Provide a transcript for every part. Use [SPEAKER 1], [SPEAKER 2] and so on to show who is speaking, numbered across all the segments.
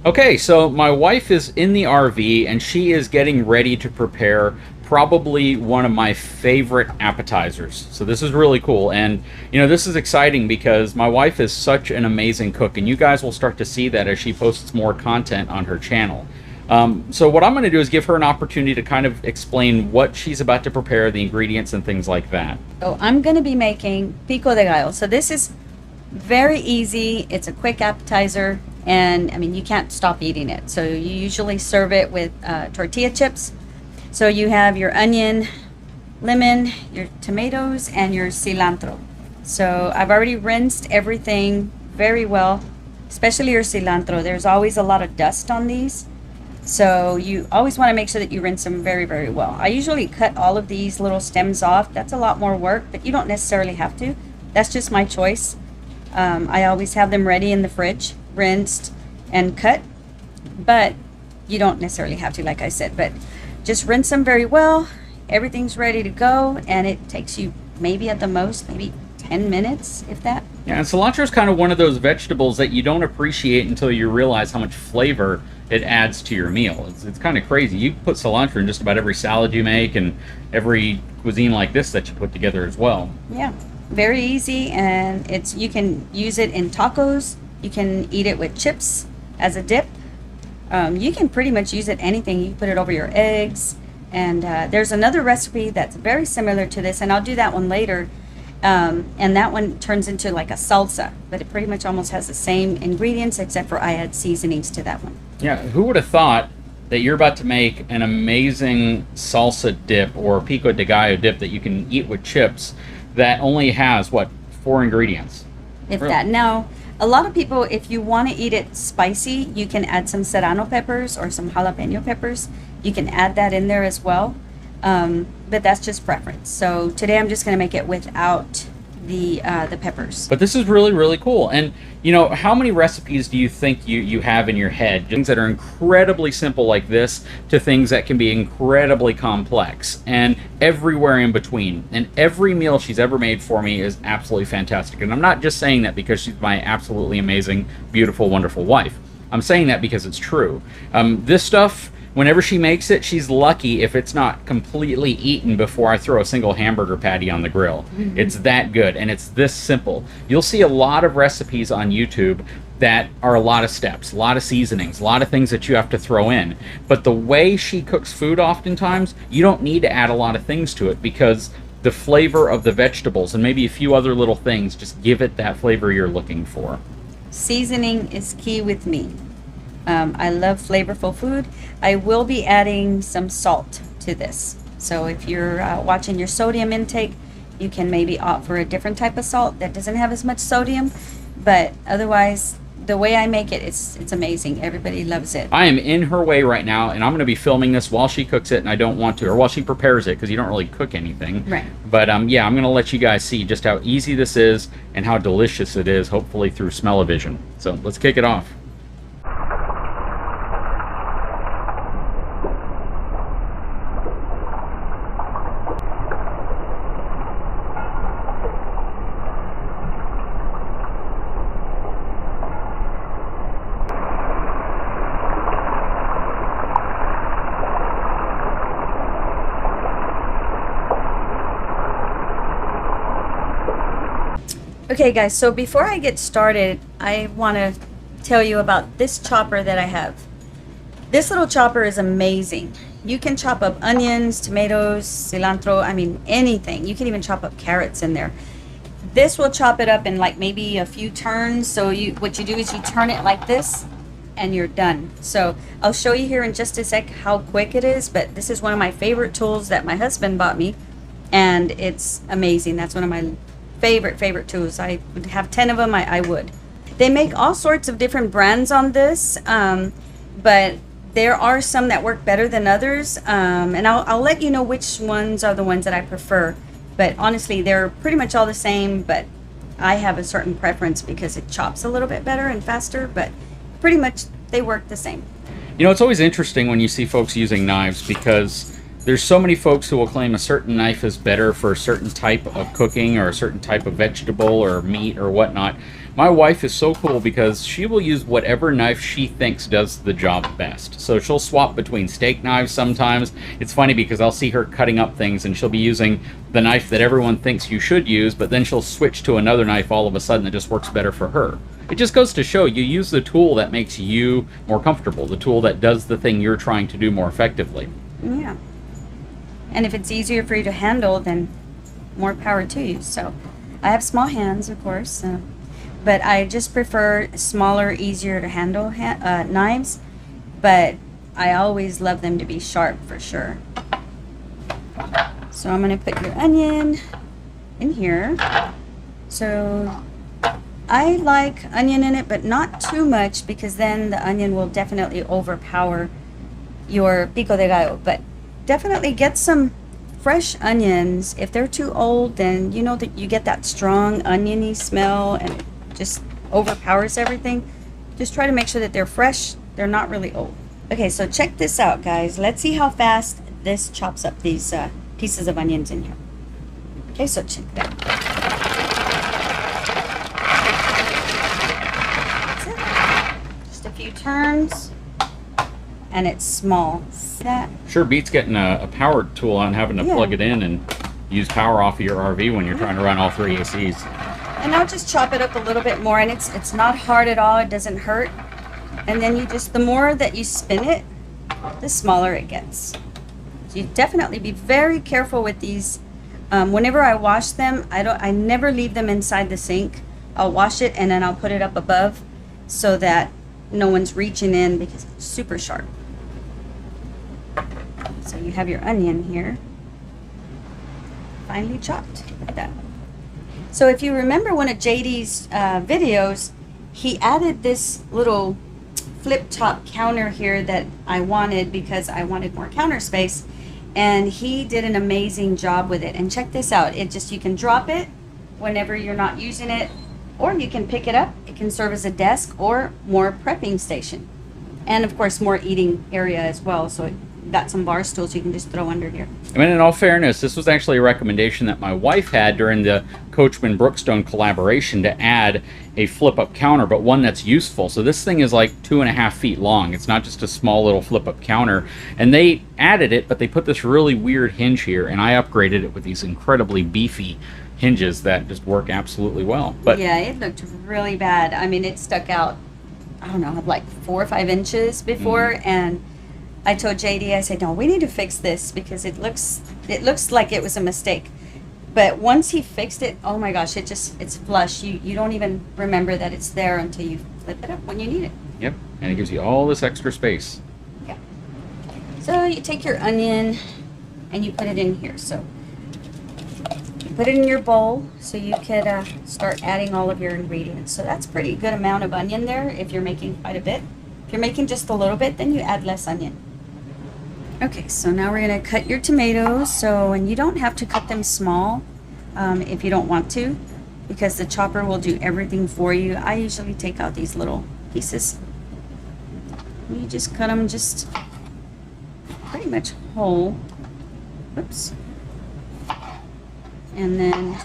[SPEAKER 1] Okay, so my wife is in the RV and she is getting ready to prepare probably one of my favorite appetizers. So this is really cool. And, this is exciting because my wife is such an amazing cook, and you guys will start to see that as she posts more content on her channel. So what I'm going to do is give her an opportunity to kind of explain what she's about to prepare, the ingredients and things like that.
[SPEAKER 2] So I'm going to be making pico de gallo. So this is very easy. It's a quick appetizer, and I mean, you can't stop eating it. So you usually serve it with tortilla chips. So you have your onion, lemon, your tomatoes, and your cilantro. So I've already rinsed everything very well, especially your cilantro. There's always a lot of dust on these. So you always want to make sure that you rinse them very, very well. I usually cut all of these little stems off. That's a lot more work, but you don't necessarily have to. That's just my choice. I always have them ready in the fridge, rinsed and cut, but you don't necessarily have to, like I said. But just rinse them very well. Everything's ready to go, and it takes you maybe at the most, maybe 10 minutes, if that.
[SPEAKER 1] Yeah, and cilantro is kind of one of those vegetables that you don't appreciate until you realize how much flavor it adds to your meal. It's kind of crazy. You put cilantro in just about every salad you make and every cuisine like this that you put together as well.
[SPEAKER 2] Yeah, very easy, and you can use it in tacos. You can eat it with chips as a dip. You can pretty much use it anything. You can put it over your eggs. And there's another recipe that's very similar to this, and I'll do that one later. And that one turns into like a salsa, but it pretty much almost has the same ingredients, except for I add seasonings to that one.
[SPEAKER 1] Yeah, who would have thought that you're about to make an amazing salsa dip or pico de gallo dip that you can eat with chips that only has, what, 4 ingredients?
[SPEAKER 2] If
[SPEAKER 1] Really?
[SPEAKER 2] that. Now, a lot of people, if you want to eat it spicy, you can add some serrano peppers or some jalapeno peppers. You can add that in there as well. But that's just preference. So today I'm just going to make it without the peppers.
[SPEAKER 1] But this is really, really cool. And, how many recipes do you think you have in your head? Things that are incredibly simple like this to things that can be incredibly complex and everywhere in between. And every meal she's ever made for me is absolutely fantastic. And I'm not just saying that because she's my absolutely amazing, beautiful, wonderful wife. I'm saying that because it's true. This stuff, whenever she makes it, she's lucky if it's not completely eaten before I throw a single hamburger patty on the grill. Mm-hmm. It's that good, and it's this simple. You'll see a lot of recipes on YouTube that are a lot of steps, a lot of seasonings, a lot of things that you have to throw in. But the way she cooks food oftentimes, you don't need to add a lot of things to it because the flavor of the vegetables and maybe a few other little things just give it that flavor you're looking for.
[SPEAKER 2] Seasoning is key with me. I love flavorful food. I will be adding some salt to this. So if you're watching your sodium intake, you can maybe opt for a different type of salt that doesn't have as much sodium. But otherwise, the way I make it, it's amazing. Everybody loves it.
[SPEAKER 1] I am in her way right now, and I'm going to be filming this while she cooks it, and I don't want to, or while she prepares it, because you don't really cook anything.
[SPEAKER 2] Right.
[SPEAKER 1] But yeah, I'm going to let you guys see just how easy this is and how delicious it is, hopefully through smell-o-vision. So let's kick it off.
[SPEAKER 2] Okay guys, so before I get started, I want to tell you about this chopper that I have. This little chopper is amazing. You can chop up onions, tomatoes, cilantro, I mean anything. You can even chop up carrots in there. This will chop it up in like maybe a few turns. So what you do is you turn it like this and you're done. So I'll show you here in just a sec how quick it is, but this is one of my favorite tools that my husband bought me, and it's amazing. That's one of my favorite tools. I would have 10 of them. I would. They make all sorts of different brands on this, but there are some that work better than others, and I'll let you know which ones are the ones that I prefer. But honestly, they're pretty much all the same, but I have a certain preference because it chops a little bit better and faster, but pretty much they work the same.
[SPEAKER 1] It's always interesting when you see folks using knives because there's so many folks who will claim a certain knife is better for a certain type of cooking or a certain type of vegetable or meat or whatnot. My wife is so cool because she will use whatever knife she thinks does the job best. So she'll swap between steak knives sometimes. It's funny because I'll see her cutting up things and she'll be using the knife that everyone thinks you should use, but then she'll switch to another knife all of a sudden that just works better for her. It just goes to show you use the tool that makes you more comfortable, the tool that does the thing you're trying to do more effectively.
[SPEAKER 2] Yeah. And if it's easier for you to handle, then more power to you. So I have small hands, of course, but I just prefer smaller, easier to handle knives, but I always love them to be sharp for sure. So I'm going to put your onion in here. So I like onion in it, but not too much, because then the onion will definitely overpower your pico de gallo. But definitely get some fresh onions. If they're too old, then you know that you get that strong oniony smell and it just overpowers everything. Just try to make sure that they're fresh, they're not really old. Okay, so check this out, guys. Let's see how fast this chops up these pieces of onions in here. Okay, so check that. That's it. Just a few turns, and it's small. That
[SPEAKER 1] Sure beats getting a power tool and having to plug it in and use power off of your RV when you're trying to run all 3 ACs.
[SPEAKER 2] And I'll just chop it up a little bit more, and it's not hard at all. It doesn't hurt. And then you just, the more that you spin it, the smaller it gets. So you definitely be very careful with these. Whenever I wash them, I never leave them inside the sink. I'll wash it and then I'll put it up above so that no one's reaching in, because it's super sharp. So you have your onion here, finely chopped like that. So if you remember one of JD's videos, he added this little flip top counter here that I wanted because I wanted more counter space, and he did an amazing job with it. And check this out, it just, you can drop it whenever you're not using it, or you can pick it up. It can serve as a desk or more prepping station, and of course more eating area as well. So it got some bar stools you can just throw under here.
[SPEAKER 1] I mean, in all fairness, this was actually a recommendation that my wife had during the Coachman Brookstone collaboration, to add a flip-up counter, but one that's useful. So this thing is like 2.5 feet long. It's not just a small little flip-up counter. And they added it, but they put this really weird hinge here, and I upgraded it with these incredibly beefy hinges that just work absolutely well. But
[SPEAKER 2] yeah, it looked really bad. I mean, it stuck out, I don't know, like 4 or 5 inches before, and I told JD, I said, no, we need to fix this because it looks like it was a mistake. But once he fixed it, oh my gosh, it's flush. You don't even remember that it's there until you flip it up when you need it.
[SPEAKER 1] Yep, and it gives you all this extra space.
[SPEAKER 2] Yeah. So you take your onion and you put it in here. So you put it in your bowl so you could start adding all of your ingredients. So that's a pretty good amount of onion there if you're making quite a bit. If you're making just a little bit, then you add less onion. Okay, so now we're going to cut your tomatoes. So, and you don't have to cut them small if you don't want to, because the chopper will do everything for you. I usually take out these little pieces. You just cut them just pretty much whole. Oops. And then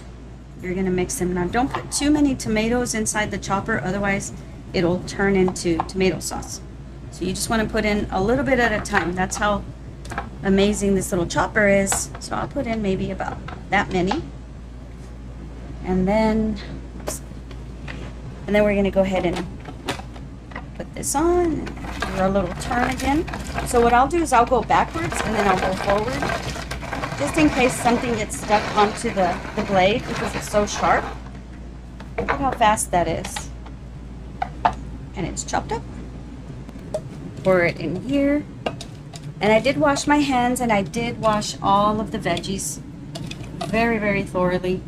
[SPEAKER 2] you're going to mix them. Now, don't put too many tomatoes inside the chopper, otherwise it'll turn into tomato sauce. So you just want to put in a little bit at a time. That's how amazing this little chopper is. So I'll put in maybe about that many, and then we're going to go ahead and put this on and do our little turn again. So what I'll do is I'll go backwards and then I'll go forward, just in case something gets stuck onto the blade, because it's so sharp. Look how fast that is, and it's chopped up. Pour it in here. And I did wash my hands, and I did wash all of the veggies very, very thoroughly.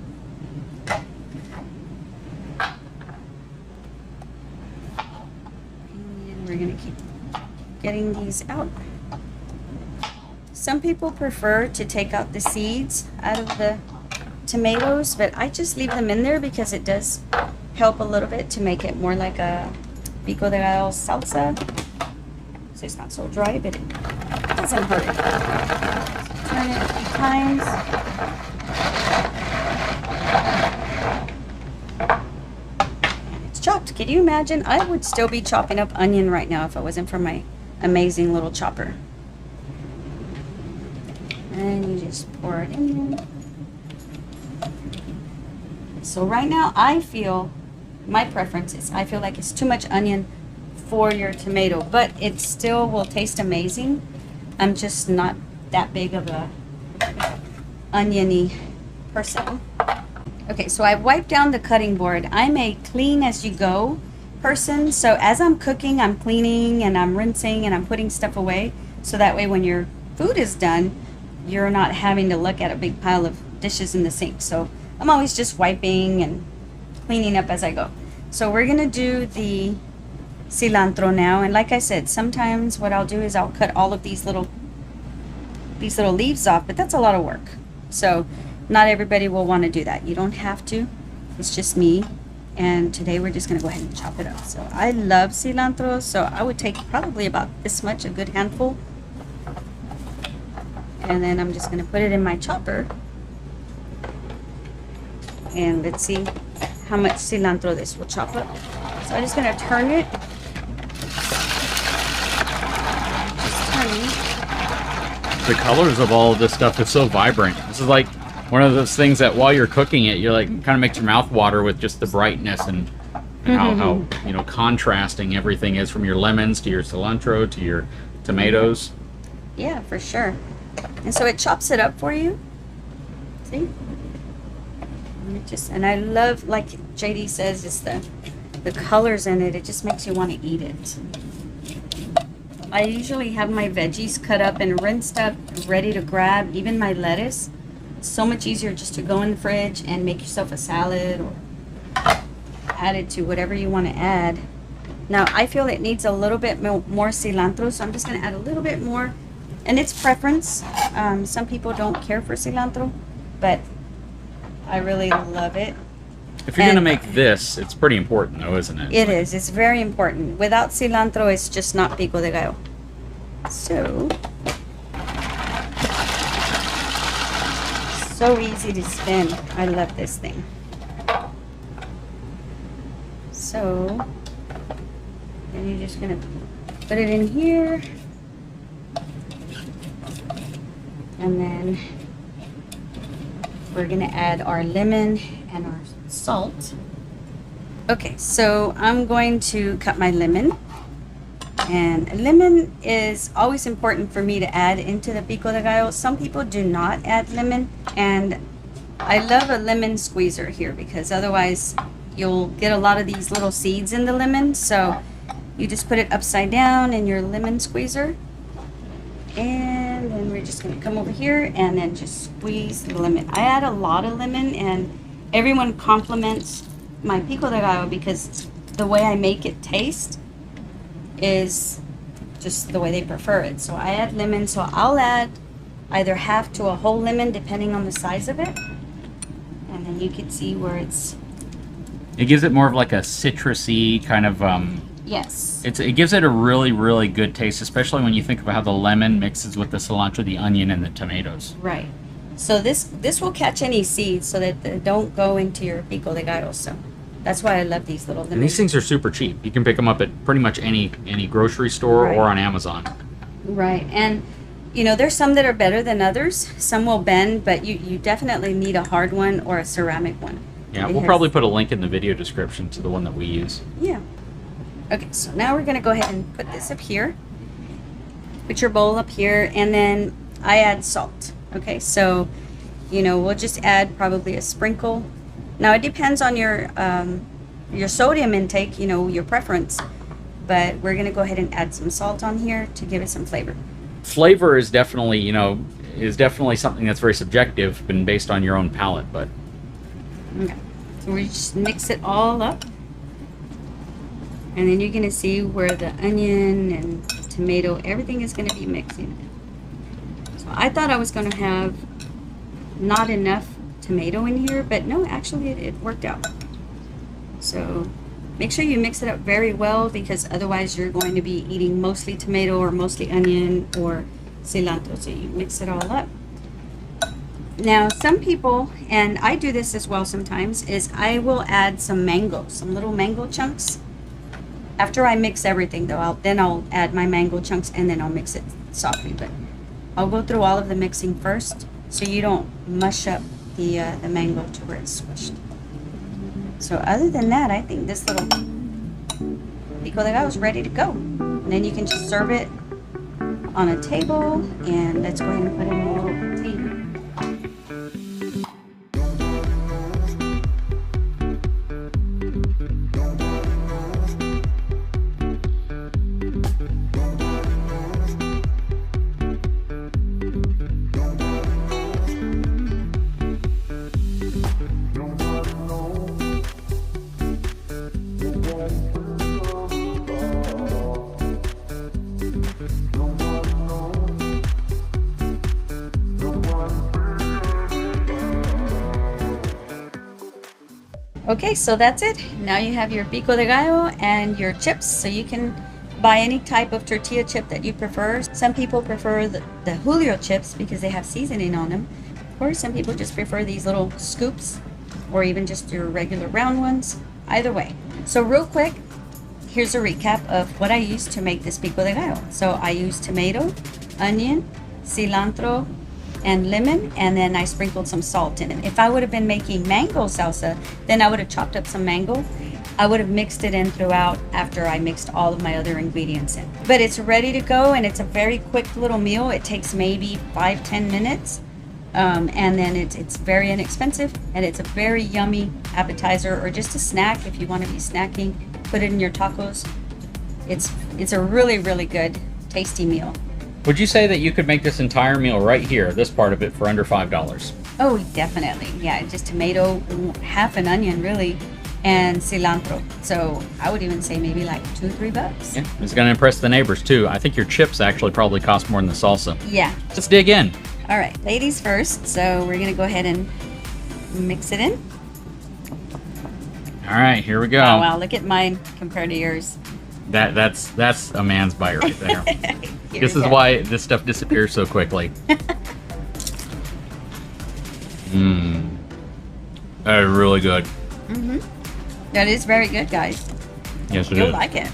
[SPEAKER 2] And we're going to keep getting these out. Some people prefer to take out the seeds out of the tomatoes, but I just leave them in there because it does help a little bit to make it more like a pico de gallo salsa. So it's not so dry, but it doesn't hurt it. turn it a few times. And it's chopped. Can you imagine? I would still be chopping up onion right now if it wasn't for my amazing little chopper. And you just pour it in. So right now I feel, my preference is, I feel like it's too much onion for your tomato, but it still will taste amazing. I'm just not that big of a oniony person. Okay, so I've wiped down the cutting board. I'm a clean as you go person, so as I'm cooking, I'm cleaning and I'm rinsing and I'm putting stuff away, so that way when your food is done, you're not having to look at a big pile of dishes in the sink. So I'm always just wiping and cleaning up as I go. So we're gonna do the cilantro now, and like I said, sometimes what I'll do is I'll cut all of these little leaves off, but that's a lot of work. So not everybody will want to do that. You don't have to. It's just me. And today we're just gonna go ahead and chop it up. So I love cilantro, so I would take probably about this much, a good handful. And then I'm just gonna put it in my chopper. And let's see how much cilantro this will chop up. So I'm just gonna turn it. Just turning.
[SPEAKER 1] The colors of all of this stuff is so vibrant. This is like one of those things that while you're cooking it, you're like, kind of makes your mouth water with just the brightness and how you know, contrasting everything is, from your lemons to your cilantro to your tomatoes.
[SPEAKER 2] Yeah, for sure. And so it chops it up for you. See? And I love, like JD says, it's the colors in it. It just makes you want to eat it. I usually have my veggies cut up and rinsed up, ready to grab. Even my lettuce. It's so much easier just to go in the fridge and make yourself a salad or add it to whatever you want to add. Now I feel it needs a little bit more cilantro, so I'm just going to add a little bit more. And it's preference. Some people don't care for cilantro, but I really love it.
[SPEAKER 1] If you're going to make this, it's pretty important though, isn't it?
[SPEAKER 2] It is. It's very important. Without cilantro, it's just not pico de gallo. So easy to spin. I love this thing. So then you're just going to put it in here. And then we're going to add our lemon and our salt. Okay, so I'm going to cut my lemon. And lemon is always important for me to add into the pico de gallo. Some people do not add lemon, and I love a lemon squeezer here because otherwise you'll get a lot of these little seeds in the lemon. So you just put it upside down in your lemon squeezer, and then we're just going to come over here and then just squeeze the lemon. I add a lot of lemon, and everyone compliments my pico de gallo because the way I make it taste is just the way they prefer it. So I add lemon, so I'll add either half to a whole lemon depending on the size of it. And then you can see where it
[SPEAKER 1] gives it more of like a citrusy kind of
[SPEAKER 2] yes.
[SPEAKER 1] It gives it a really, really good taste, especially when you think about how the lemon mixes with the cilantro, the onion, and the tomatoes.
[SPEAKER 2] Right. So this will catch any seeds so that they don't go into your pico de gallo. So that's why I love these little lemons.
[SPEAKER 1] And these things are super cheap. You can pick them up at pretty much any grocery store
[SPEAKER 2] Right.
[SPEAKER 1] or on Amazon.
[SPEAKER 2] Right. And you know, there's some that are better than others. Some will bend, but you definitely need a hard one or a ceramic one.
[SPEAKER 1] Yeah,
[SPEAKER 2] It
[SPEAKER 1] we'll
[SPEAKER 2] has-
[SPEAKER 1] probably put a link in the video description to the one that we use.
[SPEAKER 2] Yeah. Okay, so now we're going to go ahead and put this up here. Put your bowl up here, and then I add salt. Okay, so, you know, we'll just add probably a sprinkle. Now, it depends on your sodium intake, you know, your preference. But we're going to go ahead and add some salt on here to give it some flavor.
[SPEAKER 1] Flavor is definitely, something that's very subjective and based on your own palate, but
[SPEAKER 2] Okay, so we just mix it all up. And then you're going to see where the onion and tomato, everything is going to be mixing. So I thought I was going to have not enough tomato in here, but no, actually it worked out. So make sure you mix it up very well, because otherwise you're going to be eating mostly tomato or mostly onion or cilantro. So you mix it all up. Now, some people, and I do this as well sometimes, is I will add some mango, some little mango chunks. After I mix everything, though, I'll add my mango chunks, and then I'll mix it softly. But I'll go through all of the mixing first, so you don't mush up the mango to where it's squished. So other than that, I think this little pico de gallo is ready to go. And then you can just serve it on a table, and let's go ahead and put it in a little container. Okay, so that's it. Now you have your pico de gallo and your chips, so you can buy any type of tortilla chip that you prefer. Some people prefer the Julio chips because they have seasoning on them, or some people just prefer these little scoops, or even just your regular round ones. Either way. So real quick, here's a recap of what I used to make this pico de gallo. So I used tomato, onion, cilantro, and lemon, and then I sprinkled some salt in it. If I would have been making mango salsa, then I would have chopped up some mango. I would have mixed it in throughout after I mixed all of my other ingredients in. But it's ready to go, and it's a very quick little meal. It takes maybe 5-10 minutes, and then it's very inexpensive, and it's a very yummy appetizer or just a snack if you want to be snacking. Put it in your tacos. It's a really, really good, tasty meal.
[SPEAKER 1] Would you say that you could make this entire meal right here, this part of it, for under $5?
[SPEAKER 2] Oh, definitely. Yeah, just tomato, half an onion really, and cilantro. So I would even say maybe like $2-3.
[SPEAKER 1] Yeah, it's going to impress the neighbors too. I think your chips actually probably cost more than the salsa.
[SPEAKER 2] Yeah.
[SPEAKER 1] Let's dig in.
[SPEAKER 2] All right, ladies first. So we're going to go ahead and mix it in.
[SPEAKER 1] All right, here we go.
[SPEAKER 2] Oh, wow, look at mine compared to yours.
[SPEAKER 1] That's a man's bite right there. This is why this stuff disappears so quickly. That is really good.
[SPEAKER 2] That is very good, guys.
[SPEAKER 1] Yes, it is.
[SPEAKER 2] You'll like it.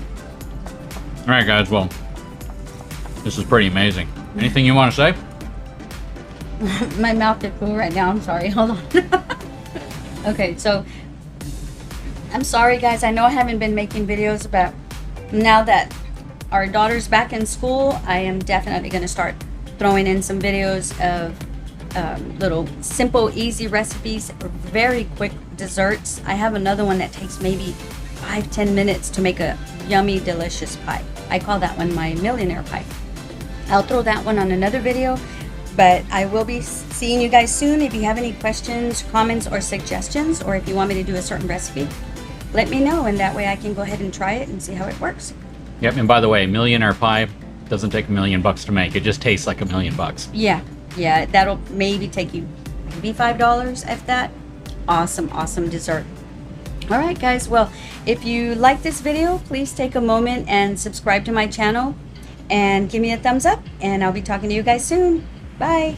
[SPEAKER 1] All right, guys. Well, this is pretty amazing. Anything you want to say?
[SPEAKER 2] My mouth is full right now. I'm sorry. Hold on. Okay, so I'm sorry, guys. I know I haven't been making videos, but now that our daughter's back in school, I am definitely going to start throwing in some videos of little simple, easy recipes, very quick desserts. I have another one that takes maybe 5-10 minutes to make a yummy, delicious pie. I call that one my millionaire pie. I'll throw that one on another video, but I will be seeing you guys soon. If you have any questions, comments, or suggestions, or if you want me to do a certain recipe, let me know, and that way I can go ahead and try it and see how it works.
[SPEAKER 1] Yep, and by the way, millionaire pie doesn't take $1 million to make. It just tastes like $1 million.
[SPEAKER 2] Yeah, that'll maybe take you maybe $5 if that. Awesome dessert. All right, guys. Well, if you like this video, please take a moment and subscribe to my channel and give me a thumbs up, and I'll be talking to you guys soon. Bye.